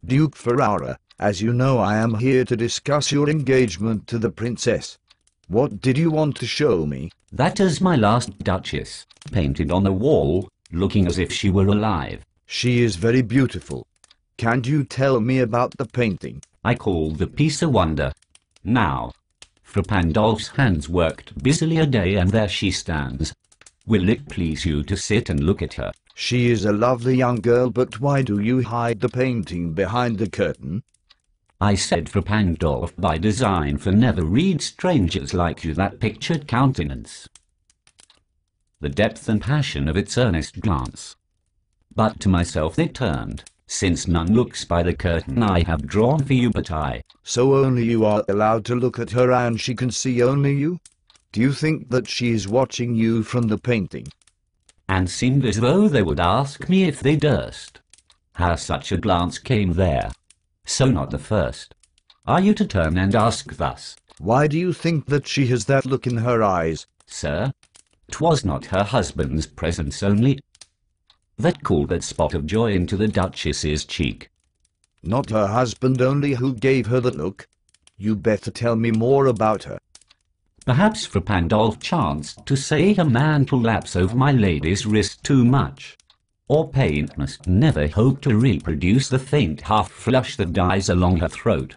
Duke Ferrara, as you know, I am here to discuss your engagement to the princess. What did you want to show me? That is my last Duchess, painted on the wall, looking as if she were alive. She is very beautiful. Can you tell me about the painting? I call the piece a wonder. Now, Fra Pandolf's hands worked busily a day, and there she stands. Will it please you to sit and look at her? She is a lovely young girl, but why do you hide the painting behind the curtain? I said Fra Pandolf by design, for never read strangers like you that pictured countenance, the depth and passion of its earnest glance. But to myself they turned, since none looks by the curtain I have drawn for you but I. So only you are allowed to look at her, and she can see only you? Do you think that she is watching you from the painting? And seemed as though they would ask me if they durst. How such a glance came there. So not the first. Are you to turn and ask thus? Why do you think that she has that look in her eyes? Sir, 'twas not her husband's presence only that called that spot of joy into the Duchess's cheek. Not her husband only who gave her the look? You better tell me more about her. Perhaps Fra Pandolf chanced to say a man to lapse over my lady's wrist too much, or paint must never hope to reproduce the faint half-flush that dies along her throat.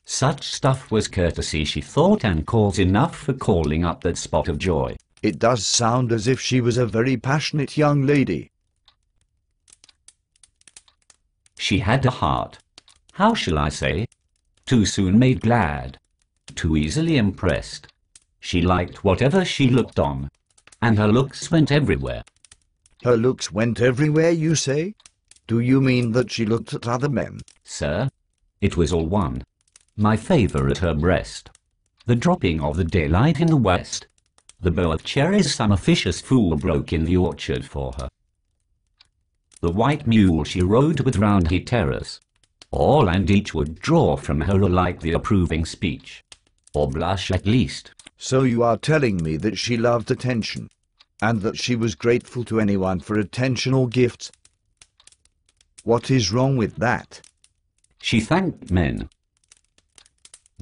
Such stuff was courtesy, she thought, and cause enough for calling up that spot of joy. It does sound as if she was a very passionate young lady. She had a heart, how shall I say, too soon made glad, too easily impressed. She liked whatever she looked on, and her looks went everywhere. Her looks went everywhere, you say? Do you mean that she looked at other men? Sir, it was all one. My favour at her breast, the dropping of the daylight in the west, the bow of cherries some officious fool broke in the orchard for her, the white mule she rode with round he terrace, all and each would draw from her alike the approving speech, or blush at least. So you are telling me that she loved attention, and that she was grateful to anyone for attention or gifts? What is wrong with that? She thanked men.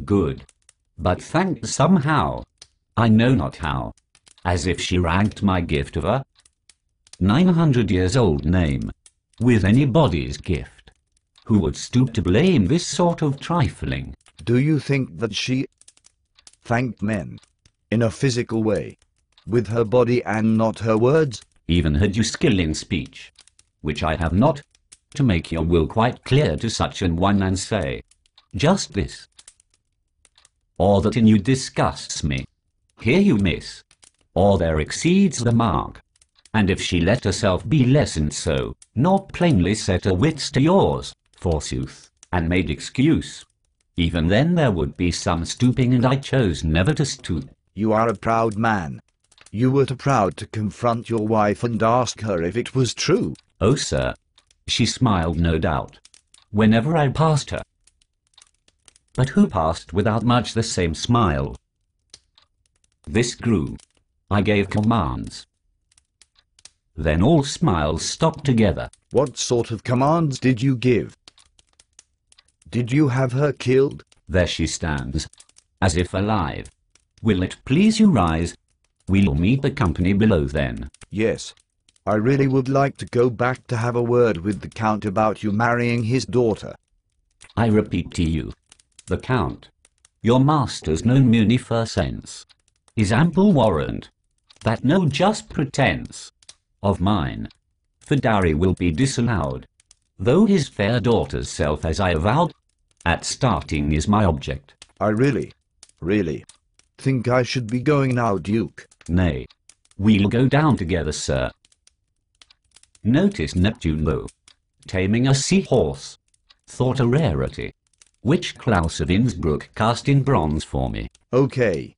Good. But thanked somehow, I know not how, as if she ranked my gift of a 900 years old name with anybody's gift. Who would stoop to blame this sort of trifling? Do you think that she thanked men in a physical way, with her body and not her words? Even had you skill in speech, which I have not, to make your will quite clear to such an one, and say just this, or that in you disgusts me, here you miss, or there exceeds the mark. And if she let herself be lessoned so, nor plainly set her wits to yours, forsooth, and made excuse, even then there would be some stooping, and I chose never to stoop. You are a proud man. You were too proud to confront your wife and ask her if it was true. Oh, sir, she smiled no doubt, whenever I passed her. But who passed without much the same smile? This grew. I gave commands. Then all smiles stopped together. What sort of commands did you give? Did you have her killed? There she stands, as if alive. Will it please you rise? We'll meet the company below then. Yes. I really would like to go back to have a word with the Count about you marrying his daughter. I repeat to you, the Count, your master's known muni for sense, is ample warrant that no just pretence of mine for dowry will be disallowed, though his fair daughter's self, as I avowed at starting, is my object. I really think I should be going now, Duke. Nay, we'll go down together, sir. Notice Neptune, though, taming a seahorse, thought a rarity, which Klaus of Innsbruck cast in bronze for me. Okay.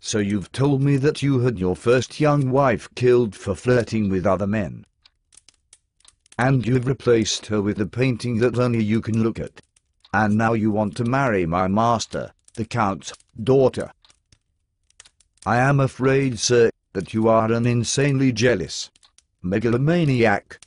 So you've told me that you had your first young wife killed for flirting with other men. And you've replaced her with a painting that only you can look at. And now you want to marry my master, the Count's daughter. I am afraid, sir, that you are an insanely jealous megalomaniac.